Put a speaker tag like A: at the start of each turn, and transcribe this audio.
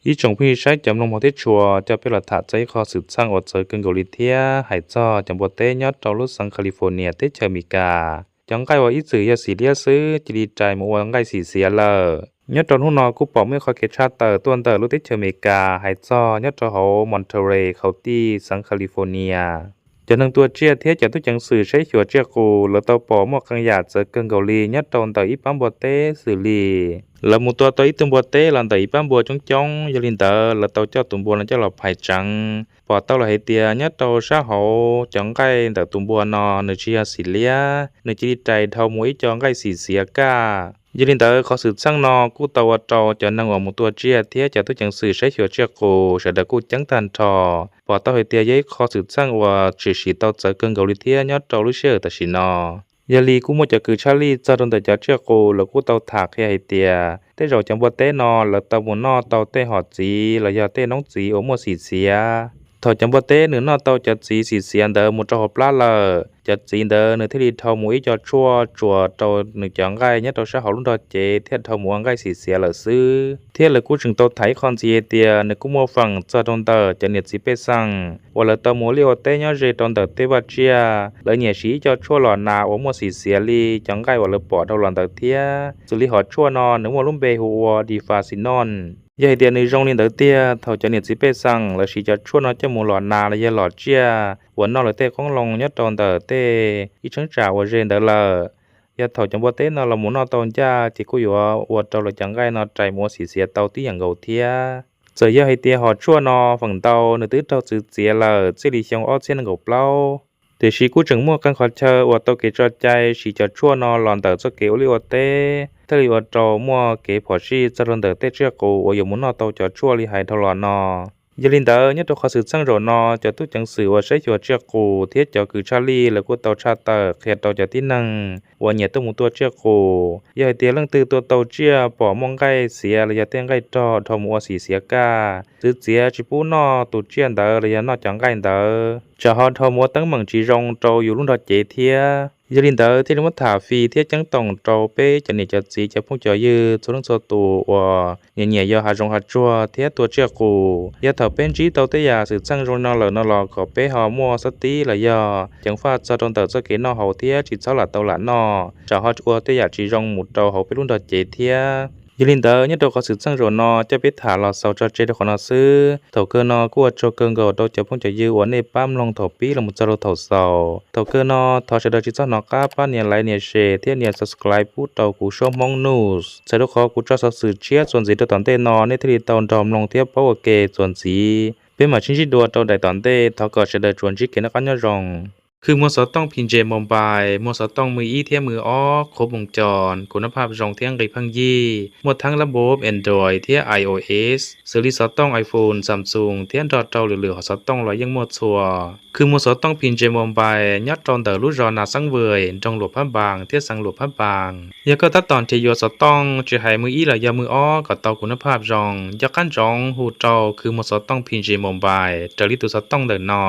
A: อีจงพี่ใช้จำลงมอเทชัวจะเป็นหลักฐานใจคอสืบสร้างอดเจอเกินกอลิเทียหายจ้อจำบวเตยอดจอรุสังแคลิฟอร์เนียเตเชอมิกาจังไกว่าอีสื่อยาสีเลียซื้อจีดีใจมัวไกสีเสียเลยอดจนหุ่นนอกูปอมเมื่อคอยเกชาเตอร์ตัวเตอร์ลุติเชอมิกาหายจ้อยอดจอเขามอนเทเรย์เคาตี้สังแคลิฟอร์เนียจะนั่งตัวเจียเทียจะตุจังสื่อใช้หัวเจียกูแล้วเตาปอมวกังหยาดเจอเกินเกาหลียอดจนเตออีปั๊มบวเตสื่อลีแล้วมุตัวตัวอีตุมบัวเต้หลังแต่อีป้ามบัวจ้องยาลินเตอร์แล้วเต้าเจ้าตุมบัวแล้วเจ้าหลับไผ่จังพอเต้าเราให้เตียเนี่ยเต้าชาเขาจังไก่แต่ตุมบัวนอเนชียสิเลียเนจิตใจเท่ามุ้ยจังไก่สีเสียก้ายาลินเตอร์เขาสืบสร้างนอกูเต้าว่าเจ้าจะนั่งหัวมุตัวเจียเทียจะตุจังสื่อใช้หัวเจียโกเสด็จกูจังตันทอพอเต้าให้เตียยัยเขาสืบสร้างว่าชีเต้าเจอเกินเกาหลีเทียเนี่ยเต้ารู้เชื่อแต่ชินอยาลีกูมั่วจะคือชาลีจะโดนแต่จะเชื่อกูแล้วกูเตาถากให้เตียเต้เราจังบัวเต้นอแล้วเตาหมุนนอเตาเต้หอดจีแล้วยาเต้น้องจีโอมัวสีเสียถอดจังบัวเต้หนึ่งนอเตาจะจีสีเสียเดอมุจะหอบปลาเลยจะจีเดอหนึ่งที่ดีเท่าหมุยจะชั่วจั่วเตาหนึ่งจังไงเนี่ยเตาชาหอลุ่นดอเจเทียนเท่าหมุงไงสีเสียเลยซื้อเทียนเลยกูจึงเตาไถคอนจีเตียหนึ่งกูมัวฟังจะโดนเตอจะเนี่ยจีเปซังว่าเลยเตาหมุเลียวเต้เนี่ยเจโดนเตอเตวัเจียเลยเนี่ยสีจะชั่วหลอนนาโอมัวสีเสียลีจังไงว่าเลยปอดเท่าหลอนเตอเทียสุริหอดชั่วนอนหนึ่งว่าลุ่มเบหัวดีฟาซินอนยายเดียในโรงเรียนเตอเตียเท่าจะเนี่ยจีเปซังแล้วสีจะชั่วนอนจะมูหลอนนาเลยยาหลอดเจียวันนอนเลยเต้ของลงเนี่ยโดนเตอเต้อีฉันจ่าว่าเรนเดอร์เลยยาถอดจังบัวเต้นเราหมุนนอตอนจ้าที่กูอยู่ว่าเราเลยจังไงนอใจมัวสีเสียเตาที่อย่างเกาเทียเจอยาให้เตียหอดชั่วนอฝั่งเตาเนื้อตื้อเตาจืดเสียเลยสิริชงอ้อเส้นเกาเปล่าแต่ชีกูจึงมัวกันขอเชอว่าเตาเกจอใจชีจะชั่วนอหลอนเตาจะเกวลิวเต้ถ้าลิวโจมัวเกพอชีจะรอนเตาเต้เชื่อกูว่าอยู่มุนนอเตาจะชั่วลิหายทลอนอยาลินเตอร์เนี่ยตัวเขาสื่อสร้างโรนอจะตู้จังสื่อว่าใช้หัวเชือกกูเทียจะคือชาลีแล้วก็เตาชาเตอร์เขียนเตาจะที่นั่งว่าเนี่ยตัวหมูตัวเชือกกูยายเตียเรื่องตือตัวเตาเจียปอมองไก่เสียระยะเตียงไก่จอทอมัวสีเสียก้าซื้อเสียจิปูนอตุเจียนเตอระยะนอจังไก่เตอจะหอทอมัวตั้งมังจีรงโจอยู่รุ่นดอเจเทียยาลินเตอร์ที่เรียกว่าถาฟีเทียจังตองโจเป้จะเนี่ยจะจีจะพุ่งจะยืดส่วนตัวตัวเนี่ยยอหาจงหาจัวเทียตัวเชือกกูยาถาเป็นจีเตาเตียสื่อสร้างโรนอเหล่านอหลอกขอเป้หอมัวสติระยะจังฟาจะโดนเตอจะเกนอหอเทียจิตเสาหลัดเตาหลัดนอจะหอจัวเตียจีรงหมุดเตาหอไปรุ่นดอเจเทียยลินเตอร์เนี่ยตัวเขาสื่อสร้างโรนอจะไปถาหลอดเสาจอเจดคนอซื้อเถาเกินอกัวโจเกินก็โดจะพุ่งจะยื้อวันในปั้มลงเถาปีลงมุจโรเถาเสาเถาเกินอเถาเฉดจิตเจ้านอก้าป้าเนี่ยไลเนี่ยเชเทียเนี่ย subscribe พูดเตากูชอบมองนูสใช้ลูกคอกูจะสื่อเชียส่วนสีตัวตอนเต้นอในที่เตาดอมลงเทียบเพราะว่าเกส่วนสีเป็นหมาชิ้นชิ้นดัวเตาใดตอนเต้เถาก็เฉดจวนชิเกนักกันยรองคือมัวสต้องพินเจมอมบายมัวสต้องมืออีเทียมืออ้อครบวงจรคุณภาพรองเทียงไกพังยี่หมดทั้งระบบ Android เทีย iOS ซีรีส์สต้อง iPhone Samsung เทียนดอเจ้าเหลือๆสต้องลอยยังหมดชัวคือมัวสต้องพินเจมอมบายยัดตอนเตอรู้รอนาสังเวยจงหลบผ้าบางเทียสังหลบผ้าบางยาก็ตัดตอนที่โยสต้องจะให้มืออีหลายามืออ้อก็เตาคุณภาพรองยักกันจองหูเจ้าคือมัวสต้องพินเจมอมบายจะริตุสต้องเดินนอ